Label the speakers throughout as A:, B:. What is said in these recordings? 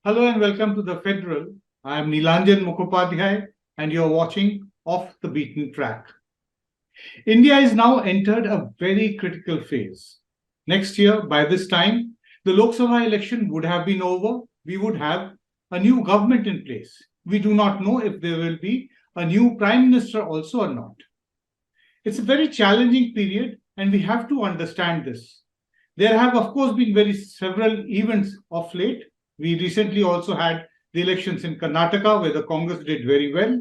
A: Hello and welcome to the Federal. I am Nilanjan Mukhopadhyay and you're watching Off the Beaten Track. India is now entered a very critical phase. Next year, by this time, the Lok Sabha election would have been over. We would have a new government in place. We do not know if there will be a new prime minister also or not. It's a very challenging period and we have to understand this. There have, of course, been several events of late. We recently also had the elections in Karnataka, where the Congress did very well.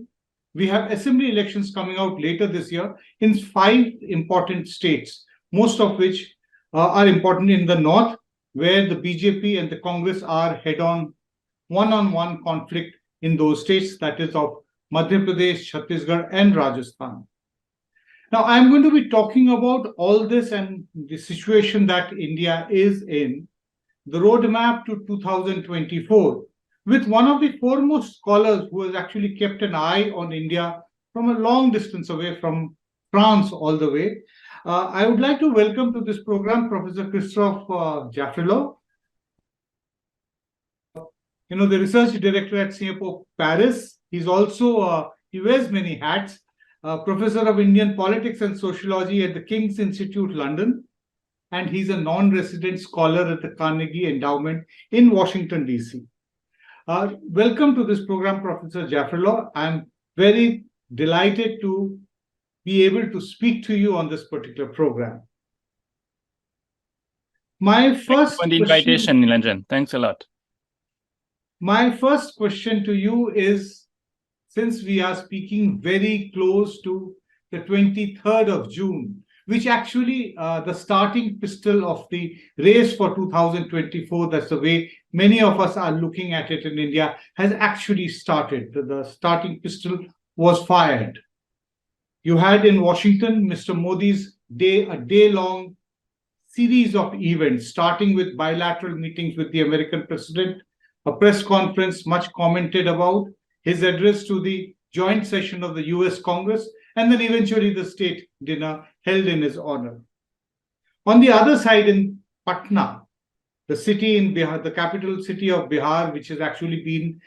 A: We have assembly elections coming out later this year in 5 important states, most of which are important in the north, where the BJP and the Congress are head-on, one-on-one conflict in those states, that is of Madhya Pradesh, Chhattisgarh, and Rajasthan. Now, I'm going to be talking about all this and the situation that India is in, the roadmap to 2024, with one of the foremost scholars who has actually kept an eye on India from a long distance away, from France all the way. I would like to welcome to this program Professor Christophe Jaffrelot, the research director at Singapore, Paris. He's also, he wears many hats, Professor of Indian Politics and Sociology at the King's Institute, London, and he's a non-resident scholar at the Carnegie Endowment in Washington, D.C. Welcome to this program, Professor Jaffrelot. I'm very delighted to be able to speak to you on this particular program.
B: Thanks for the invitation, Nilanjan. Thanks a lot.
A: My first question to you is, since we are speaking very close to the 23rd of June, which actually the starting pistol of the race for 2024, that's the way many of us are looking at it in India, has actually started. The starting pistol was fired. You had in Washington, Mr. Modi's a day-long series of events, starting with bilateral meetings with the American president, a press conference much commented about, his address to the joint session of the US Congress, and then eventually the state dinner held in his honor. On the other side, in Patna, the city in Bihar, the capital city of Bihar, which has actually been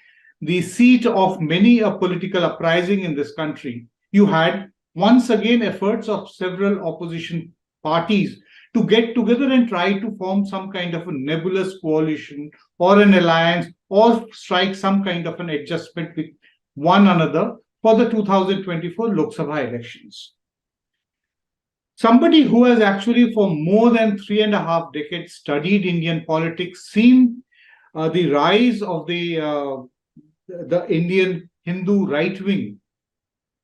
A: the seat of many a political uprising in this country, you had once again efforts of several opposition parties to get together and try to form some kind of a nebulous coalition or an alliance or strike some kind of an adjustment with one another for the 2024 Lok Sabha elections. Somebody who has actually for more than 3.5 decades studied Indian politics, seen the rise of the Indian Hindu right wing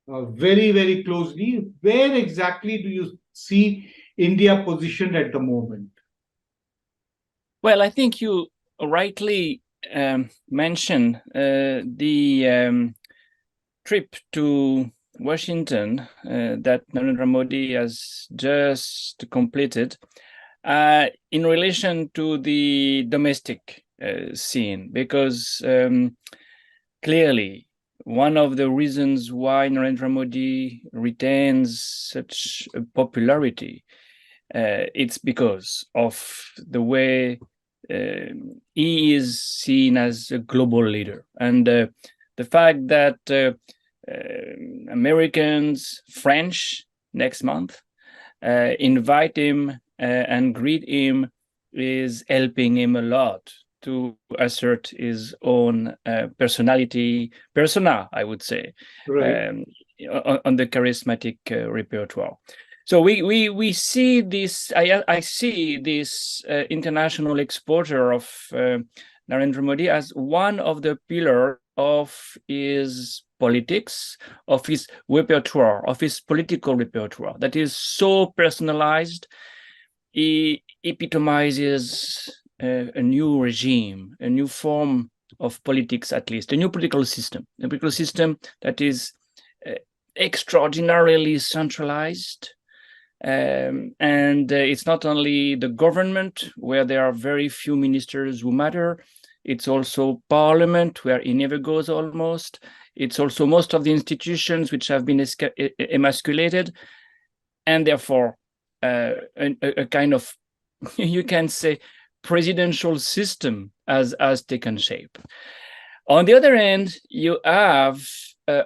A: very, very closely, where exactly do you see India positioned at the moment?
B: Well, I think you rightly mentioned the trip to Washington that Narendra Modi has just completed in relation to the domestic scene, because clearly one of the reasons why Narendra Modi retains such a popularity, it's because of the way he is seen as a global leader, and the fact that Americans, French next month invite him and greet him is helping him a lot to assert his own persona, I would say,
A: right,
B: on the charismatic repertoire. So we see this. I see this international exposure of Narendra Modi as one of the pillars of his politics, of his repertoire, of his political repertoire that is so personalized. He epitomizes a new regime, a new form of politics, at least, a new political system that is extraordinarily centralized. And it's not only the government, where there are very few ministers who matter. It's also parliament, where he never goes almost. It's also most of the institutions which have been emasculated. And therefore, a kind of, you can say, presidential system has taken shape. On the other hand, you have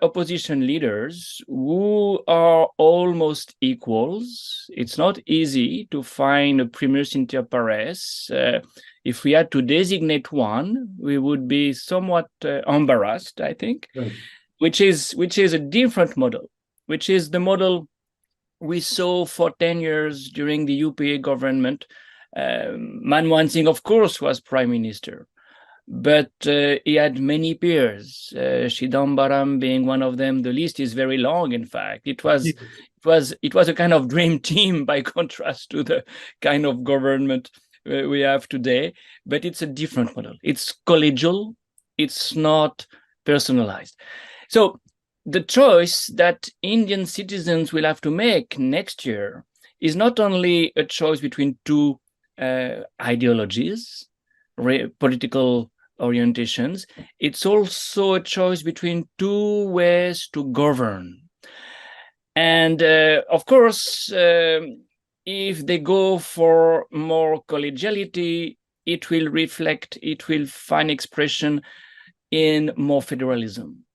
B: opposition leaders who are almost equals. It's not easy to find a primus inter pares. If we had to designate one, we would be somewhat embarrassed, I think,
A: Right.
B: which is a different model, which is the model we saw for 10 years during the UPA government. Manmohan Singh, of course, was prime minister, but he had many peers, Chidambaram being one of them. The list is very long, in fact. It was a kind of dream team by contrast to the kind of government we have today, but it's a different model. It's collegial, it's not personalized. So the choice that Indian citizens will have to make next year is not only a choice between two ideologies, political orientations, it's also a choice between two ways to govern. And of course, if they go for more collegiality, it will find expression in more federalism,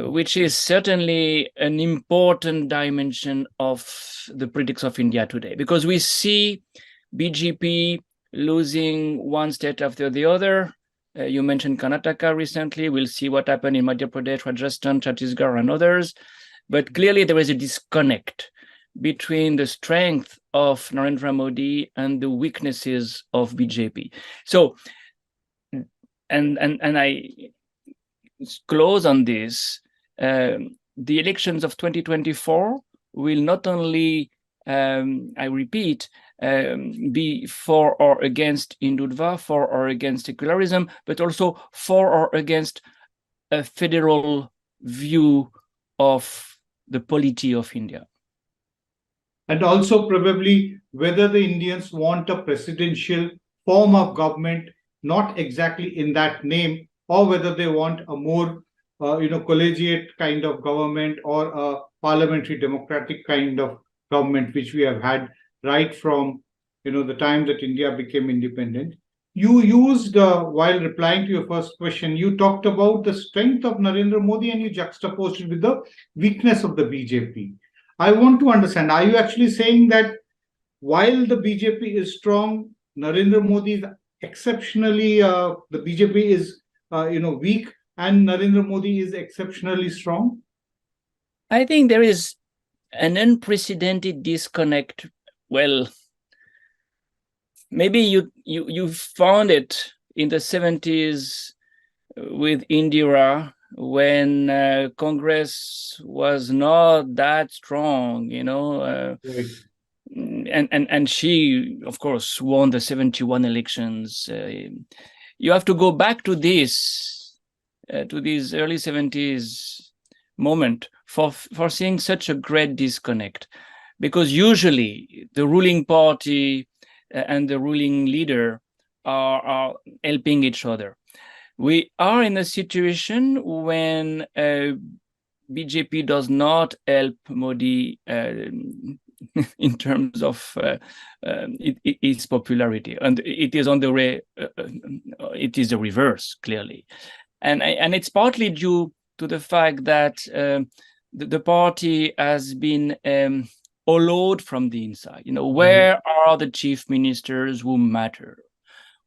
B: which is certainly an important dimension of the politics of India today, because we see BJP losing one state after the other. You mentioned Karnataka recently. We'll see what happened in Madhya Pradesh, Rajasthan, Chhattisgarh, and others. But clearly there is a disconnect between the strength of Narendra Modi and the weaknesses of BJP. So, and I close on this, the elections of 2024 will not only, I repeat, be for or against Hindutva, for or against secularism, but also for or against a federal view of the polity of India.
A: And also probably whether the Indians want a presidential form of government, not exactly in that name, or whether they want a more collegiate kind of government or a parliamentary democratic kind of government, which we have had right from the time that India became independent. You used, while replying to your first question, you talked about the strength of Narendra Modi and you juxtaposed it with the weakness of the BJP. I want to understand, are you actually saying that while the BJP is strong, Narendra Modi is exceptionally, the BJP is weak and Narendra Modi is exceptionally strong?
B: I think there is an unprecedented disconnect. Well, maybe you found it in the 70s with Indira, when Congress was not that strong,
A: Right.
B: And she, of course, won the 71 elections. You have to go back to this, to these early 70s moment for seeing such a great disconnect, because usually the ruling party and the ruling leader are helping each other. We are in a situation when BJP does not help Modi in terms of its popularity, and it is on the way. It is the reverse, clearly, and it's partly due to the fact that the party has been hollowed from the inside. Where are the chief ministers who matter?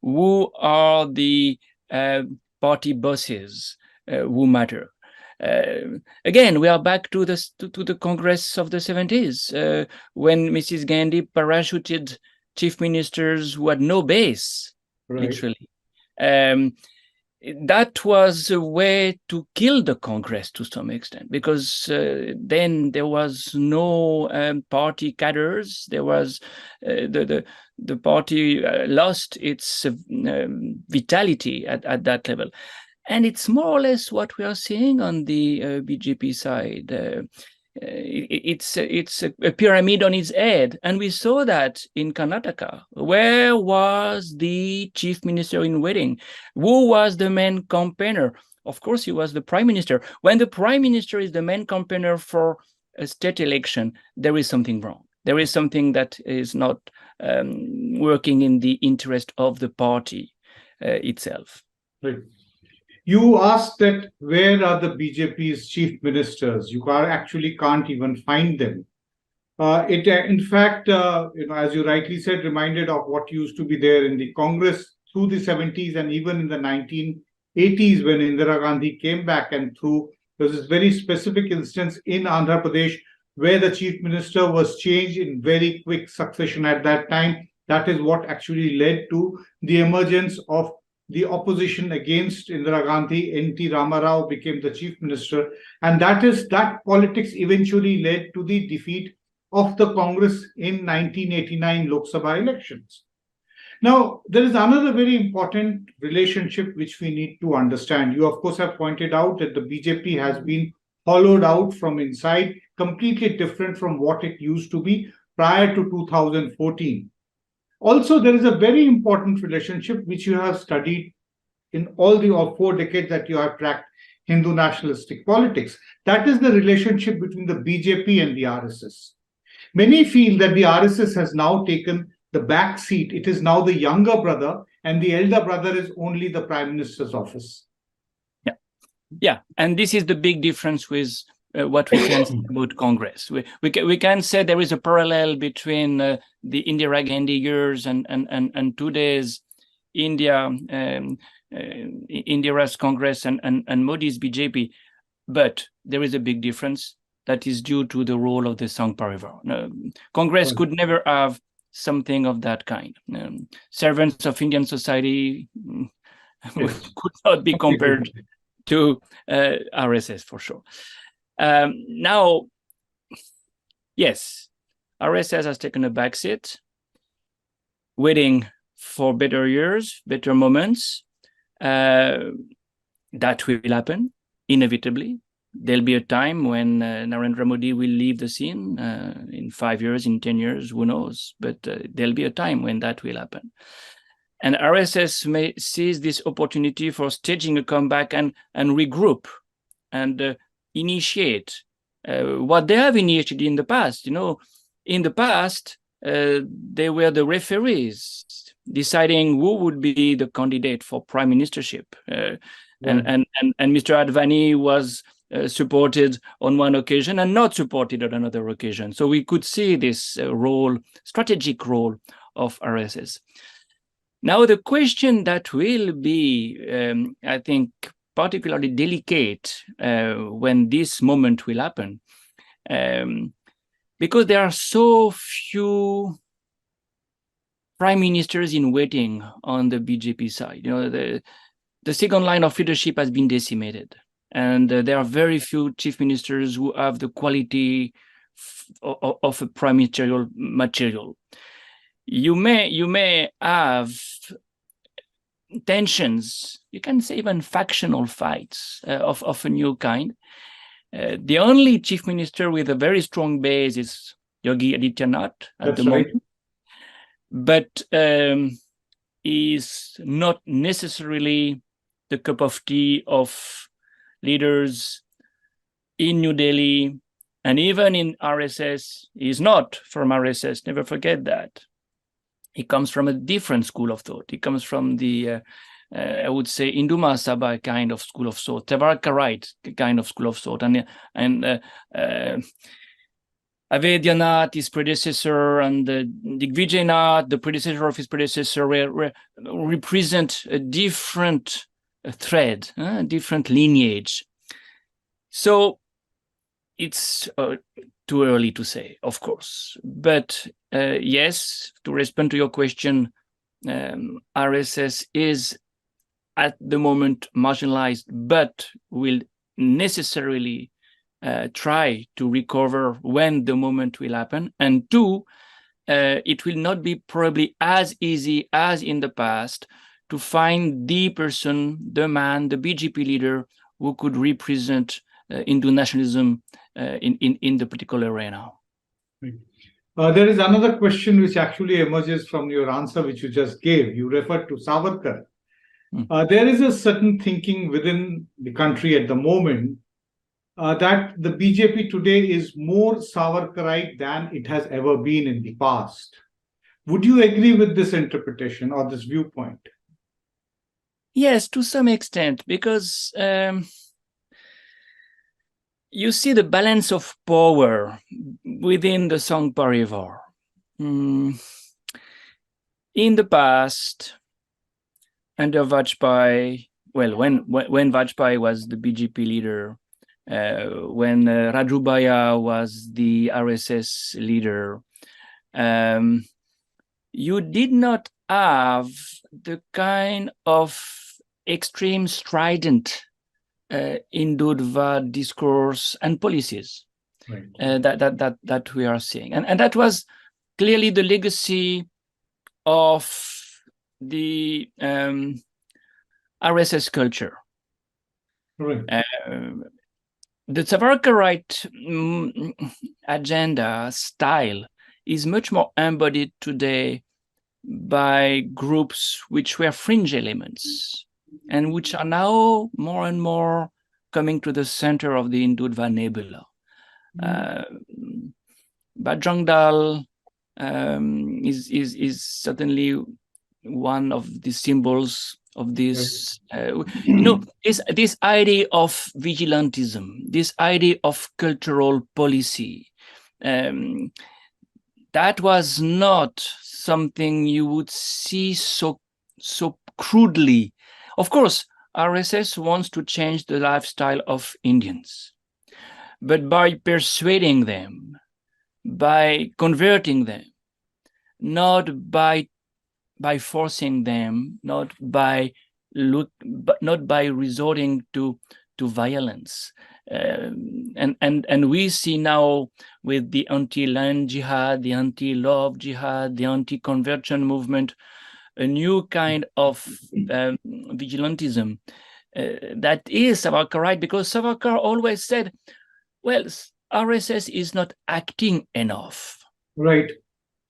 B: Who are the party bosses who matter? Again, we are back to the Congress of the 70s, when Mrs. Gandhi parachuted chief ministers who had no base,
A: Right.
B: literally. That was a way to kill the Congress to some extent, because then there was no party cadres. There was the party lost its vitality at that level. And it's more or less what we are seeing on the BJP side. It's a pyramid on its head. And we saw that in Karnataka. Where was the chief minister in waiting? Who was the main campaigner? Of course, he was the prime minister. When the prime minister is the main campaigner for a state election, there is something wrong. There is something that is not working in the interest of the party. itself.
A: Right. You asked that where are the BJP's chief ministers? You actually can't even find them. In fact, as you rightly said, reminded of what used to be there in the Congress through the 70s and even in the 1980s when Indira Gandhi came back and through, there was this very specific instance in Andhra Pradesh where the chief minister was changed in very quick succession at that time. That is what actually led to the emergence of the opposition against Indira Gandhi. N.T. Ramarao became the chief minister. And that politics eventually led to the defeat of the Congress in 1989 Lok Sabha elections. Now, there is another very important relationship which we need to understand. You, of course, have pointed out that the BJP has been hollowed out from inside, completely different from what it used to be prior to 2014. Also, there is a very important relationship which you have studied in all the 4 decades that you have tracked Hindu nationalistic politics. That is the relationship between the BJP and the RSS. Many feel that the RSS has now taken the back seat. It is now the younger brother, and the elder brother is only the Prime Minister's office.
B: Yeah, and this is the big difference with what we can say about Congress. We can say there is a parallel between the Indira Gandhi years and today's Indira's Congress and Modi's BJP, but there is a big difference that is due to the role of the Sangh Parivar. Congress could never have something of that kind. Servants of Indian society could not be compared to RSS for sure. Now, yes, RSS has taken a backseat, waiting for better years, better moments. That will happen inevitably. There'll be a time when Narendra Modi will leave the scene in 5 years, in 10 years, who knows? But there'll be a time when that will happen. And RSS may seize this opportunity for staging a comeback and regroup and initiate what they have initiated in the past. In the past, they were the referees deciding who would be the candidate for prime ministership. And Mr. Advani was supported on one occasion and not supported on another occasion. So we could see this strategic role of RSS. Now, the question that will be, I think, particularly delicate when this moment will happen, because there are so few prime ministers in waiting on the BJP side. The second line of leadership has been decimated, and there are very few chief ministers who have the quality of a prime ministerial material. You may have tensions, you can say even factional fights of a new kind. The only chief minister with a very strong base is Yogi Adityanath at the moment. But is not necessarily the cup of tea of leaders in New Delhi and even in RSS. He is not from RSS, never forget that. He comes from a different school of thought. He comes from the, I would say, Hindu Mahasabha kind of school of thought, Tevarkarite kind of school of thought. And Avedyanathan, his predecessor, and Digvijaynath, the predecessor of his predecessor, represent a different thread, a different lineage. So it's too early to say, of course. But yes, to respond to your question, RSS is at the moment marginalized, but will necessarily try to recover when the moment will happen. And two, it will not be probably as easy as in the past to find the person, the man, the BJP leader who could represent Hindu nationalism in the particular arena.
A: There is another question which actually emerges from your answer which you just gave. You referred to Savarkar. There is a certain thinking within the country at the moment that the BJP today is more Savarkarite than it has ever been in the past. Would you agree with this interpretation or this viewpoint?
B: Yes, to some extent, because you see the balance of power within the Sangh Parivar. In the past, under Vajpayee, well, when Vajpayee was the BJP leader, when Raju Bhaiya was the RSS leader, you did not have the kind of extreme strident Hindutva discourse and policies that we are seeing, and that was clearly the legacy of the RSS culture. The Savarkarite agenda style is much more embodied today by groups which were fringe elements and which are now more and more coming to the center of the Hindutva nebula. Bajrang Dal is certainly one of the symbols of this, this idea of vigilantism, this idea of cultural policy. That was not something you would see so crudely. Of course, RSS wants to change the lifestyle of Indians, but by persuading them, by converting them, not by forcing them, not by resorting to violence. And we see now with the anti-land jihad, the anti-love jihad, the anti-conversion movement, a new kind of vigilantism that is Savarkarite, because Savarkar always said, well, RSS is not acting enough.
A: Right.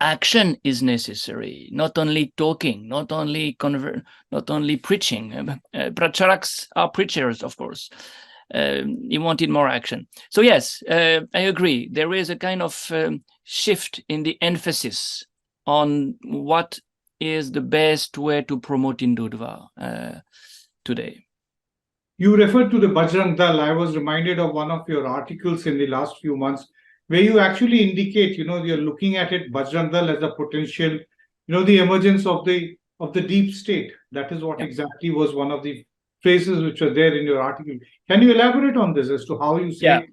B: Action is necessary, not only talking, not only preaching. Pracharaks are preachers, of course. He wanted more action. So yes, I agree. There is a kind of shift in the emphasis on what is the best way to promote Hindutva today.
A: You referred to the Bajrang Dal. I was reminded of one of your articles in the last few months where you actually indicate, you're looking at it, Bajrang Dal as a potential, the emergence of the deep state. That is what exactly was one of the phrases which were there in your article. Can you elaborate on this as to how you say?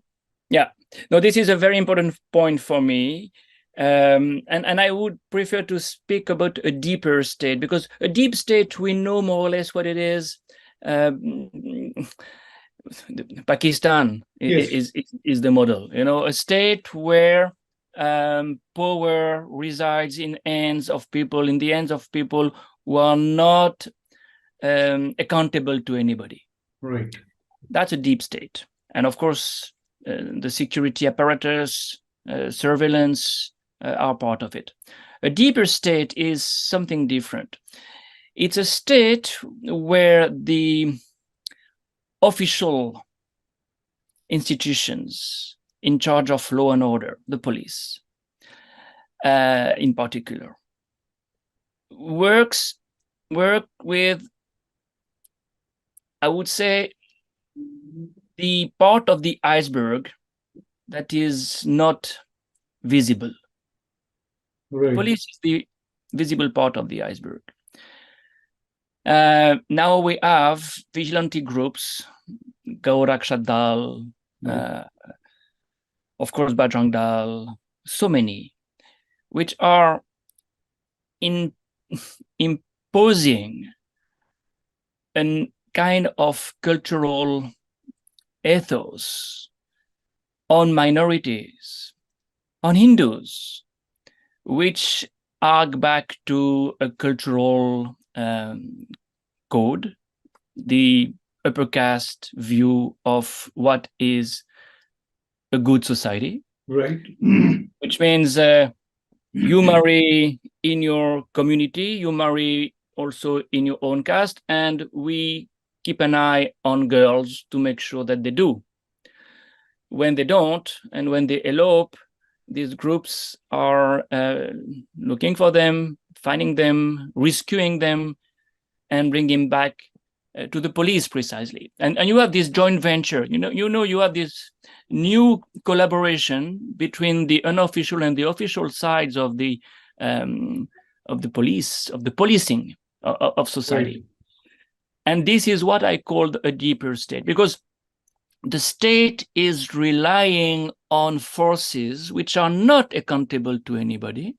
B: Yeah. No, this is a very important point for me. And I would prefer to speak about a deeper state, because a deep state, we know more or less what it is. Pakistan is the model, a state where power resides in the hands of people who are not accountable to anybody.
A: Right.
B: That's a deep state. And of course, the security apparatus, surveillance are part of it. A deeper state is something different. It's a state where the official institutions in charge of law and order, the police in particular, work with, I would say, the part of the iceberg that is not visible.
A: Right.
B: Police is the visible part of the iceberg. Now we have vigilante groups, Gauraksha Dal, of course Bajrang Dal, so many, which are imposing a kind of cultural ethos on minorities, on Hindus, which arc back to a cultural code, the upper caste view of what is a good society.
A: Right.
B: Which means you marry in your community, you marry also in your own caste, and we keep an eye on girls to make sure that they do. When they don't, and when they elope, these groups are looking for them, finding them, rescuing them, and bringing back to the police precisely. And you have this joint venture, you have this new collaboration between the unofficial and the official sides of the police, of the policing of society.
A: Right.
B: And this is what I called a deeper state, because the state is relying on forces which are not accountable to anybody,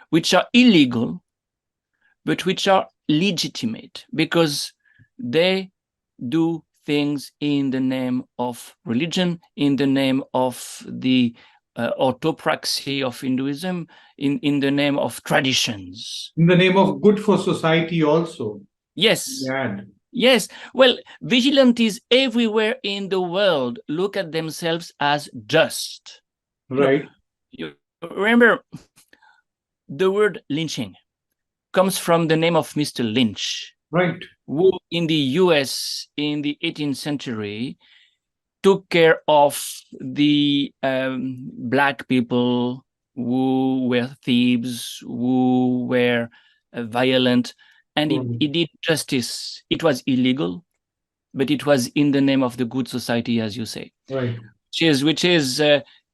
B: which are illegal, but which are legitimate because they do things in the name of religion, in the name of the orthopraxy of Hinduism, in the name of traditions.
A: In the name of good for society also.
B: Yes.
A: Yeah.
B: Yes. Well, vigilantes everywhere in the world look at themselves as just.
A: Right.
B: You remember the word lynching comes from the name of Mr. Lynch,
A: right,
B: who in the US in the 18th century took care of the Black people who were thieves, who were violent, and he did justice. It was illegal, but it was in the name of the good society, as you say.
A: Right.
B: Which is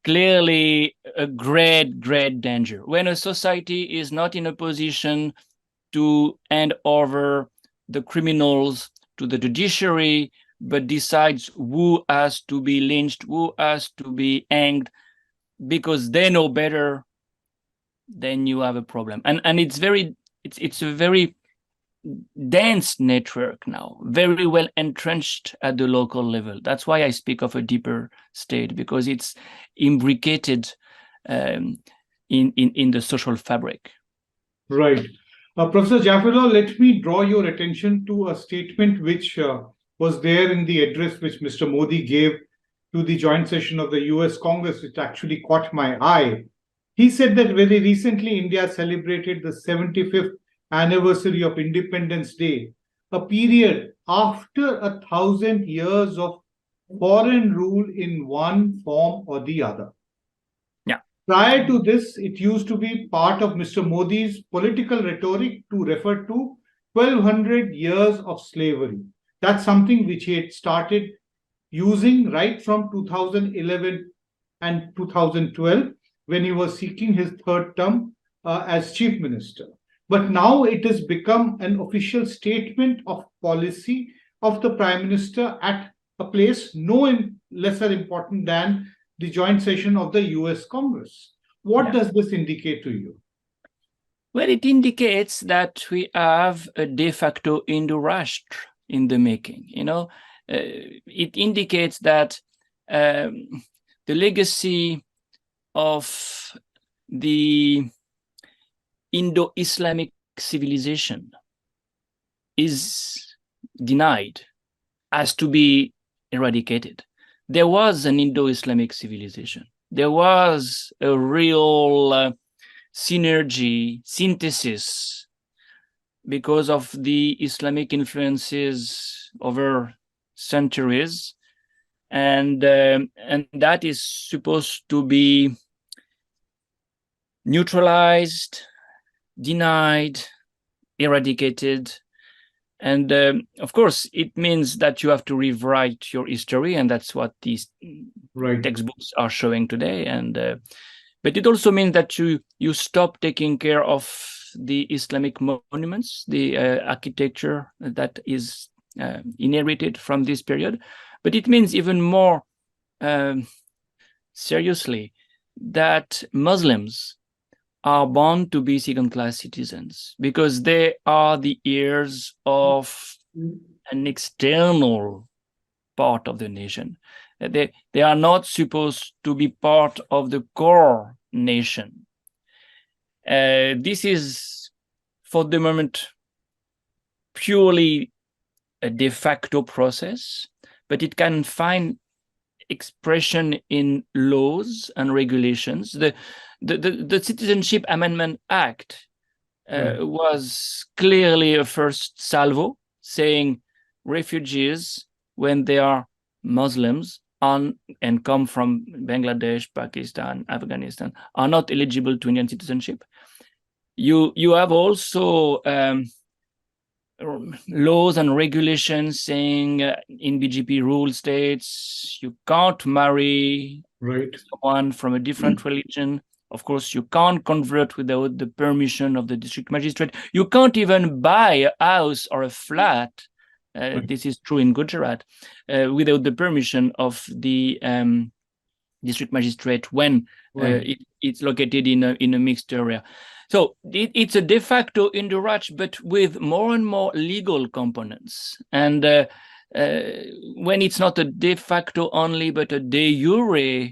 B: clearly a great, great danger. When a society is not in a position to hand over the criminals to the judiciary, but decides who has to be lynched, who has to be hanged, because they know better, then you have a problem. And it's a very dense network now, very well entrenched at the local level. That's why I speak of a deeper state, because it's imbricated in the social fabric.
A: Right. Professor Jaffrelot, let me draw your attention to a statement which was there in the address which Mr. Modi gave to the joint session of the US Congress, which actually caught my eye. He said that very recently India celebrated the 75th anniversary of Independence Day, a period after 1,000 years of foreign rule in one form or the other. Prior to this, it used to be part of Mr. Modi's political rhetoric to refer to 1,200 years of slavery. That's something which he had started using right from 2011 and 2012 when he was seeking his third term as chief minister. But now it has become an official statement of policy of the prime minister at a place no lesser important than the joint session of the US Congress. What does this indicate to you?
B: Well, it indicates that we have a de facto Indo-Rashtra in the making. It indicates that the legacy of the Indo-Islamic civilization is denied, has to be eradicated. There was an Indo-Islamic civilization. There was a real synergy, synthesis, because of the Islamic influences over centuries. And that is supposed to be neutralized, denied, eradicated. And of course, it means that you have to rewrite your history, and that's what these textbooks are showing today. And but it also means that you stop taking care of the Islamic monuments, the architecture that is inherited from this period. But it means even more seriously that Muslims are bound to be second-class citizens because they are the heirs of an external part of the nation. They are not supposed to be part of the core nation. This is, for the moment, purely a de facto process, but it can find expression in laws and regulations. The Citizenship Amendment Act was clearly a first salvo, saying refugees, when they are Muslims and come from Bangladesh, Pakistan, Afghanistan, are not eligible to Indian citizenship. You have also laws and regulations saying in BJP rule states you can't marry someone from a different religion. Of course, you can't convert without the permission of the district magistrate. You can't even buy a house or a flat. This is true in Gujarat, without the permission of the district magistrate when it's located in a mixed area. So it's a de facto Indo-Raj, but with more and more legal components. And when it's not a de facto only, but a de jure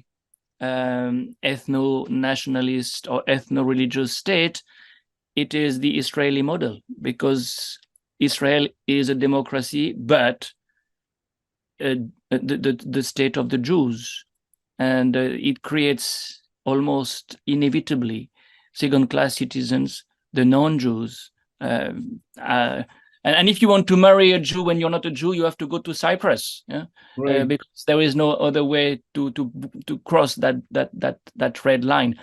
B: ethno-nationalist or ethno-religious state, it is the Israeli model, because Israel is a democracy, but the state of the Jews. And it creates almost inevitably second-class citizens, the non-Jews. And if you want to marry a Jew when you're not a Jew, you have to go to Cyprus, because there is no other way to cross that red line.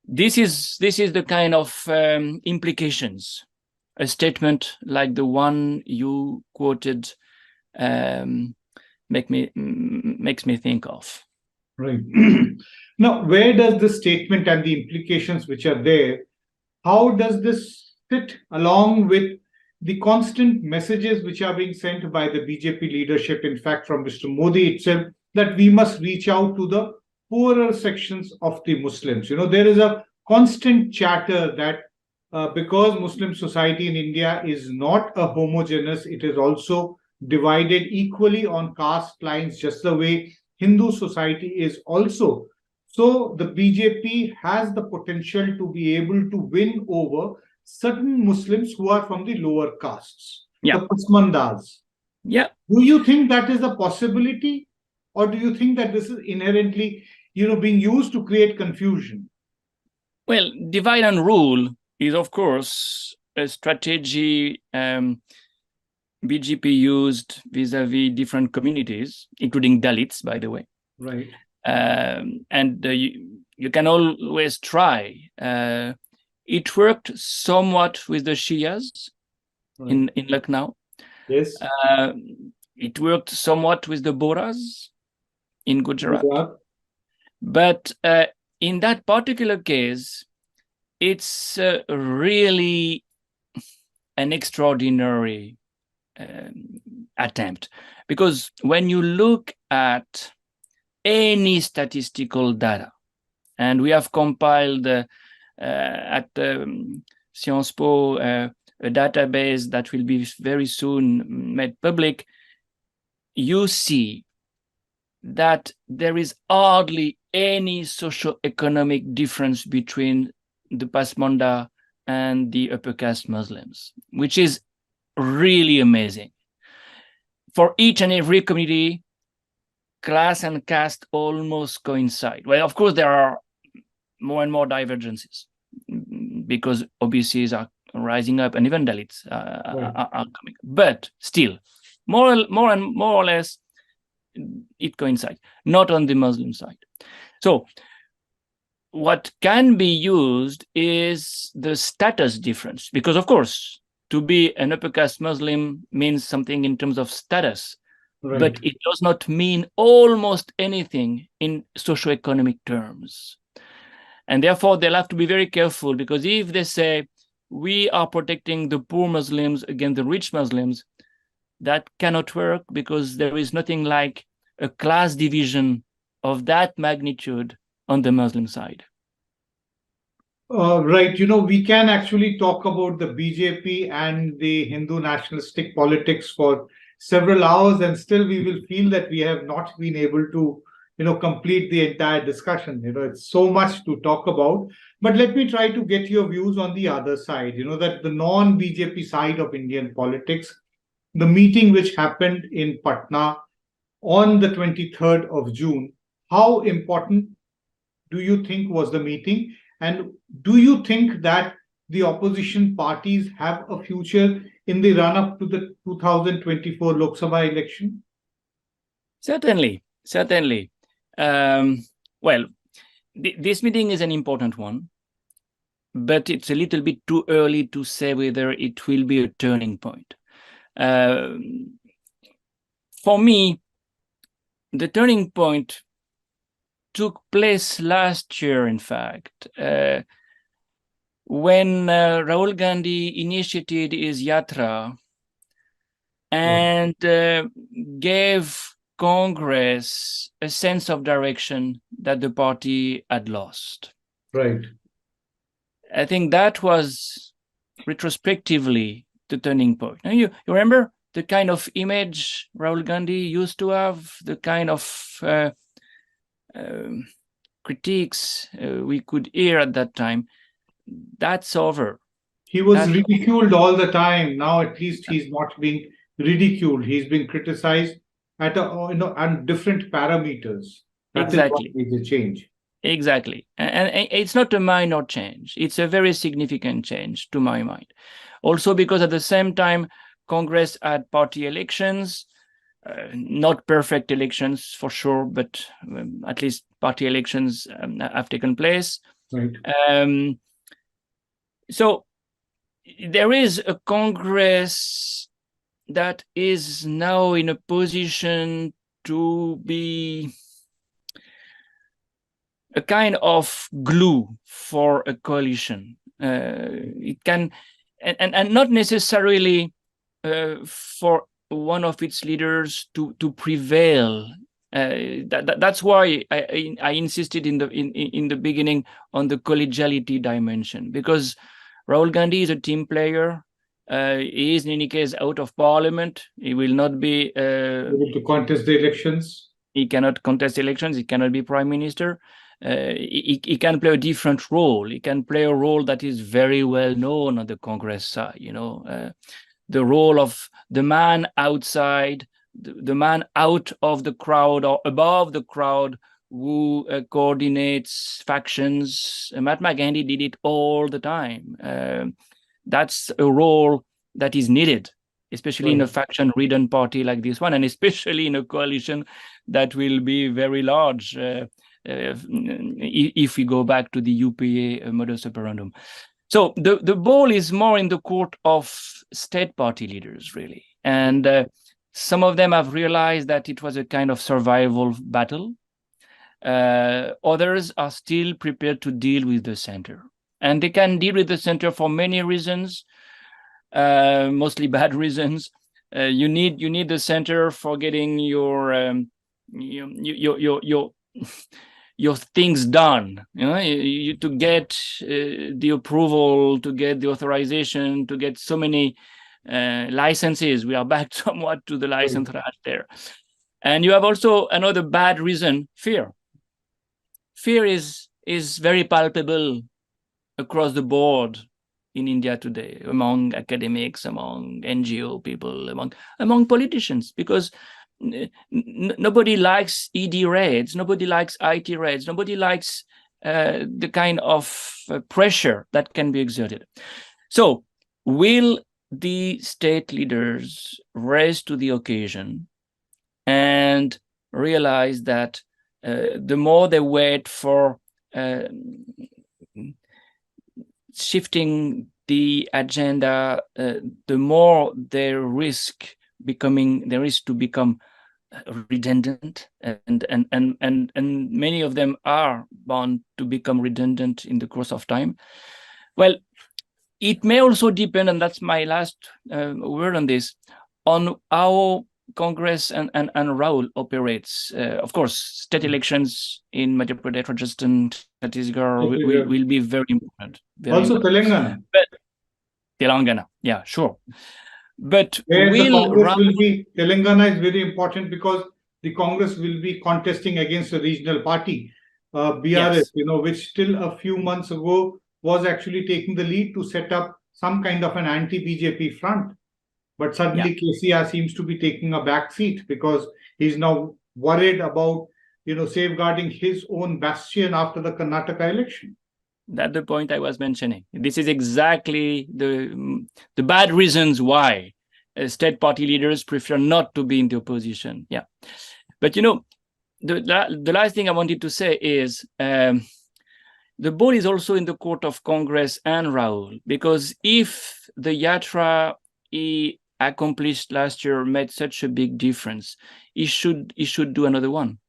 B: This is the kind of implications a statement like the one you quoted makes me think of.
A: Right. Now, where does this statement and the implications which are there, how does this fit along with the constant messages which are being sent by the BJP leadership, in fact, from Mr. Modi itself, that we must reach out to the poorer sections of the Muslims? You know, there is a constant chatter that because Muslim society in India is not a homogeneous, it is also divided equally on caste lines, just the way Hindu society is also. So the BJP has the potential to be able to win over certain Muslims who are from the lower castes, the Pasmandas.
B: Yeah.
A: Do you think that is a possibility, or do you think that this is inherently, being used to create confusion?
B: Well, divide and rule is, of course, a strategy BJP used vis-a-vis different communities, including Dalits, by the way.
A: Right.
B: And you can always try. It worked somewhat with the Shias in Lucknow.
A: Yes.
B: It worked somewhat with the Bohras in Gujarat. But in that particular case, it's really an extraordinary attempt, because when you look at any statistical data, and we have compiled at Sciences Po a database that will be very soon made public, you see that there is hardly any socio-economic difference between the Pasmanda and the upper caste Muslims, which is really amazing. For each and every community, class and caste almost coincide. Well, of course, there are more and more divergences because OBCs are rising up, and even Dalits are coming. But still, more or less, it coincides, not on the Muslim side. So what can be used is the status difference, because, of course, to be an upper caste Muslim means something in terms of status, but it does not mean almost anything in socio-economic terms. And therefore, they'll have to be very careful, because if they say, we are protecting the poor Muslims against the rich Muslims, that cannot work, because there is nothing like a class division of that magnitude on the Muslim side.
A: Right. We can actually talk about the BJP and the Hindu nationalistic politics for several hours, and still we will feel that we have not been able to, complete the entire discussion. It's so much to talk about. But let me try to get your views on the other side, that the non-BJP side of Indian politics, the meeting which happened in Patna on the 23rd of June, how important do you think was the meeting? And do you think that the opposition parties have a future in the run-up to the 2024 Lok Sabha election?
B: Certainly. Well, this meeting is an important one. but it's a little bit too early to say whether it will be a turning point. For me, the turning point took place last year, in fact, when Rahul Gandhi initiated his yatra and gave Congress a sense of direction that the party had lost.
A: Right.
B: I think that was retrospectively the turning point. Now, you remember the kind of image Rahul Gandhi used to have, the kind of critiques we could hear at that time. That's over.
A: He was ridiculed all the time. Now at least he's not being ridiculed. He's being criticized at on different parameters. That
B: Exactly.
A: is what is a change.
B: Exactly. And it's not a minor change. It's a very significant change to my mind. Also because at the same time, Congress had party elections, not perfect elections for sure, but at least party elections have taken place.
A: Right.
B: So there is a Congress that is now in a position to be a kind of glue for a coalition. It can, and not necessarily for one of its leaders to prevail. That's why I insisted in the beginning on the collegiality dimension, because Rahul Gandhi is a team player. He is in any case out of parliament. He will not be
A: able to contest the elections.
B: He cannot contest elections. He cannot be prime minister. He can play a different role. He can play a role that is very well known on the Congress side. The role of the man outside, the man out of the crowd or above the crowd, who coordinates factions. Mahatma Gandhi did it all the time. That's a role that is needed, especially in a faction-ridden party like this one, and especially in a coalition that will be very large if we go back to the UPA modus operandum. So the ball is more in the court of state party leaders, really. And some of them have realized that it was a kind of survival battle. Others are still prepared to deal with the center. And they can deal with the center for many reasons, mostly bad reasons. You need the center for getting your things done. You to get the approval, to get the authorization, to get so many licenses. We are back somewhat to the license right there. And you have also another bad reason: fear. Fear is very palpable across the board in India today, among academics, among NGO people, among politicians, because nobody likes ED raids, nobody likes IT raids, nobody likes the kind of pressure that can be exerted. So will the state leaders rise to the occasion and realize that the more they wait for shifting the agenda, the more they risk to become redundant, and many of them are bound to become redundant in the course of time. Well, it may also depend, and that's my last word on this, on how Congress and Rahul operates. Of course, state elections in Madhya Pradesh, Rajasthan, Chhattisgarh will be very important.
A: Also Telangana.
B: But Telangana, yeah, sure. But
A: Telangana is very important because the Congress will be contesting against a regional party, BRS, which till a few months ago was actually taking the lead to set up some kind of an anti-BJP front. But suddenly KCR seems to be taking a back seat because he's now worried about, safeguarding his own bastion after the Karnataka election.
B: That's the point I was mentioning. This is exactly the bad reasons why state party leaders prefer not to be in the opposition. Yeah, but the last thing I wanted to say is the ball is also in the court of Congress and Rahul, because if the Yatra he accomplished last year made such a big difference, he should do another one.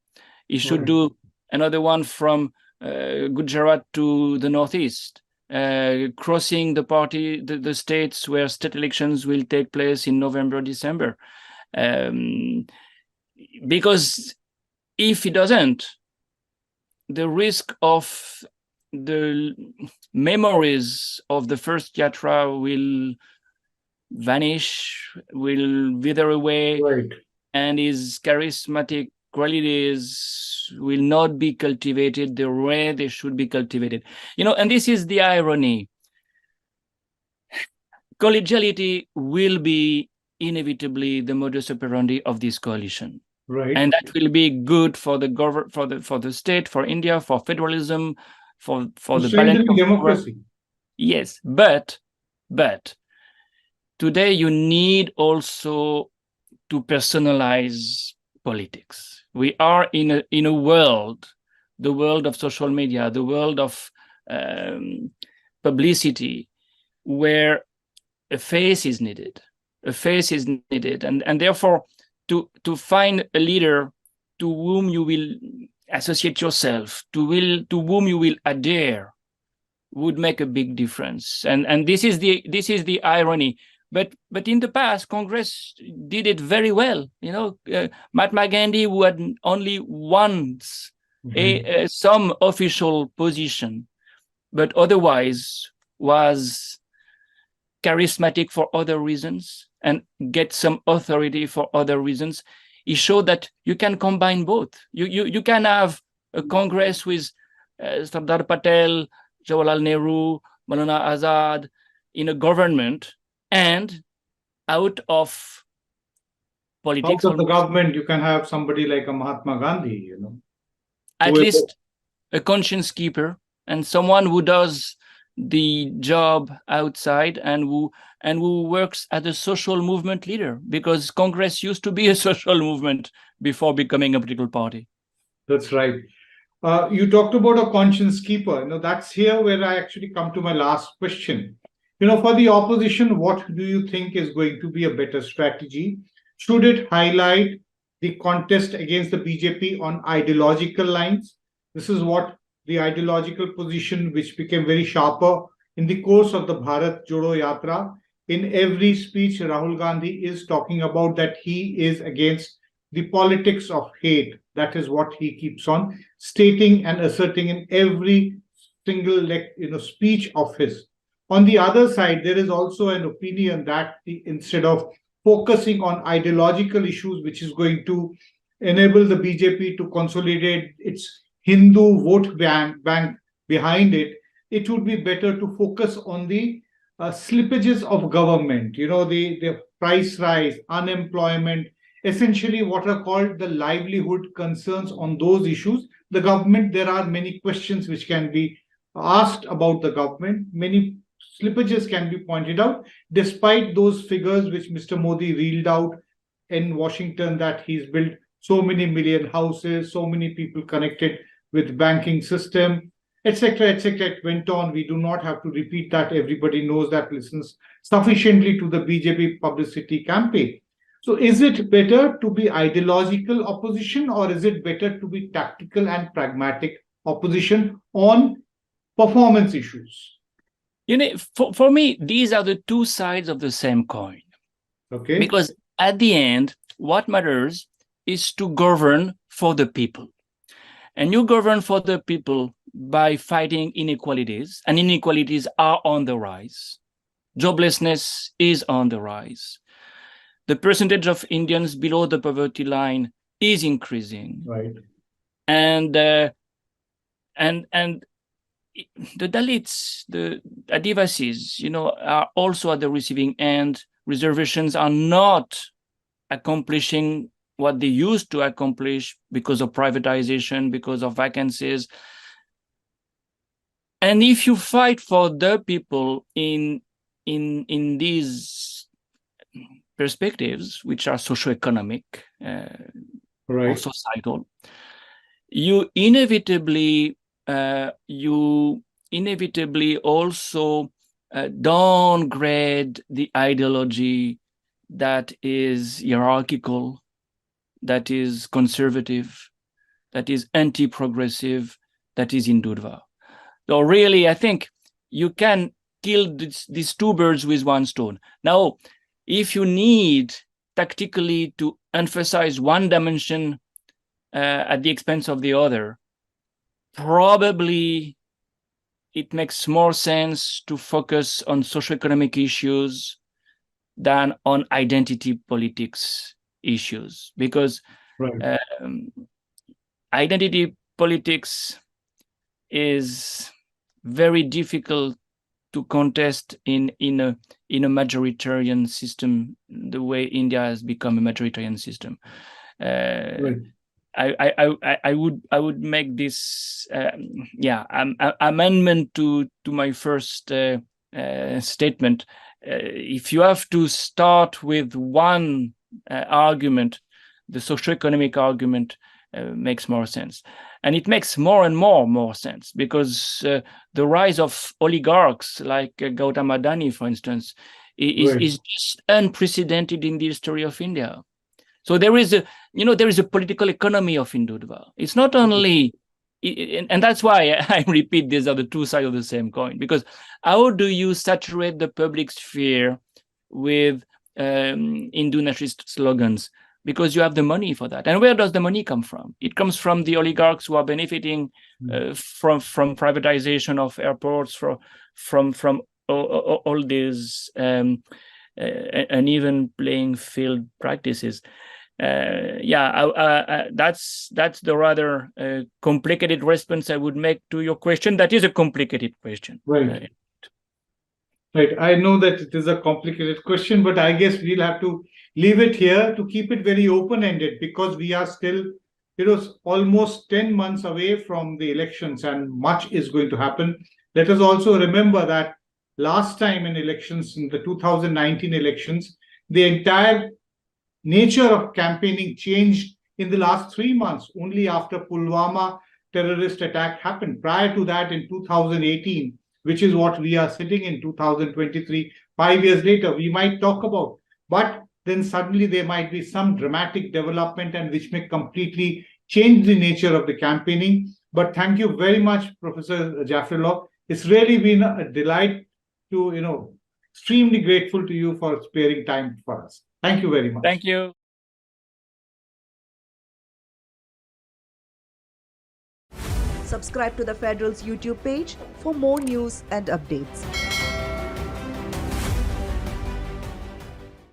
B: He should do another one from Gujarat to the northeast, crossing the states where state elections will take place in November, December. Because if he doesn't, the risk of the memories of the first Yatra will vanish, will wither away, and his charismatic qualities will not be cultivated the way they should be cultivated. And this is the irony. Collegiality will be inevitably the modus operandi of this coalition. And that will be good for the for the state, for India, for federalism, for the balance of
A: democracy.
B: Yes, but today you need also to personalize politics. We are in a world, the world of social media, the world of publicity, where a face is needed. And therefore, to find a leader to whom you will associate yourself, to whom you will adhere, would make a big difference. And this is the irony. But in the past, Congress did it very well. Mahatma Gandhi, who had only once some official position, but otherwise was charismatic for other reasons and get some authority for other reasons. He showed that you can combine both. You can have a Congress with Sardar Patel, Jawaharlal Nehru, Maulana Azad in a government, and out of politics,
A: out of the government, you can have somebody like a Mahatma Gandhi,
B: at least a conscience keeper, and someone who does the job outside and who works as a social movement leader, because Congress used to be a social movement before becoming a political party.
A: That's right. You talked about a conscience keeper. That's here where I actually come to my last question. For the opposition, what do you think is going to be a better strategy? Should it highlight the contest against the BJP on ideological lines? This is what the ideological position, which became very sharper in the course of the Bharat Jodo Yatra. In every speech, Rahul Gandhi is talking about that he is against the politics of hate. That is what he keeps on stating and asserting in every single speech of his. On the other side, there is also an opinion that instead of focusing on ideological issues, which is going to enable the BJP to consolidate its Hindu vote bank behind it, it would be better to focus on the slippages of government, the price rise, unemployment, essentially what are called the livelihood concerns. On those issues, the government, there are many questions which can be asked about the government. Many slippages can be pointed out, despite those figures which Mr. Modi reeled out in Washington, that he's built so many million houses, so many people connected with banking system, etc., etc. It went on. We do not have to repeat that. Everybody knows that, listens sufficiently to the BJP publicity campaign. So is it better to be ideological opposition, or is it better to be tactical and pragmatic opposition on performance issues?
B: For me, these are the two sides of the same coin.
A: Okay.
B: Because at the end, what matters is to govern for the people. And you govern for the people by fighting inequalities, and inequalities are on the rise. Joblessness is on the rise. The percentage of Indians below the poverty line is increasing.
A: Right.
B: And the Dalits, the Adivasis, are also at the receiving end. Reservations are not accomplishing what they used to accomplish because of privatization, because of vacancies. And if you fight for the people in these perspectives, which are socio-economic or societal, you inevitably you inevitably also downgrade the ideology that is hierarchical, that is conservative, that is anti-progressive, that is Hindutva. So really, I think you can kill these two birds with one stone. Now, if you need tactically to emphasize one dimension at the expense of the other, probably it makes more sense to focus on socio-economic issues than on identity politics issues, because
A: Right.
B: Identity politics is very difficult to contest in a majoritarian system, the way India has become a majoritarian system.
A: Right.
B: I would make this amendment to my first statement. If you have to start with one argument, the socio-economic argument makes more sense, and it makes more and more sense because the rise of oligarchs like Gautam Adani, for instance, is just unprecedented in the history of India. So there is a political economy of Hindutva. It's not only, and that's why I repeat, these are the two sides of the same coin, because how do you saturate the public sphere with Hindu nationalist slogans? Because you have the money for that. And where does the money come from? It comes from the oligarchs who are benefiting from privatization of airports, from all these uneven playing field practices. That's the rather complicated response I would make to your question. That is a complicated question.
A: Right. Right. I know that it is a complicated question, but I guess we'll have to leave it here to keep it very open-ended, because we are still, almost 10 months away from the elections and much is going to happen. Let us also remember that last time in elections, in the 2019 elections, the entire nature of campaigning changed in the last 3 months, only after Pulwama terrorist attack happened. Prior to that, in 2018, which is what we are sitting in 2023, 5 years later, we might talk about. But then suddenly there might be some dramatic development and which may completely change the nature of the campaigning. But thank you very much, Professor Jaffrelot. It's really been a delight to, extremely grateful to you for sparing time for us. Thank you very much.
B: Thank you.
C: Subscribe to the Federal's YouTube page for more news and updates.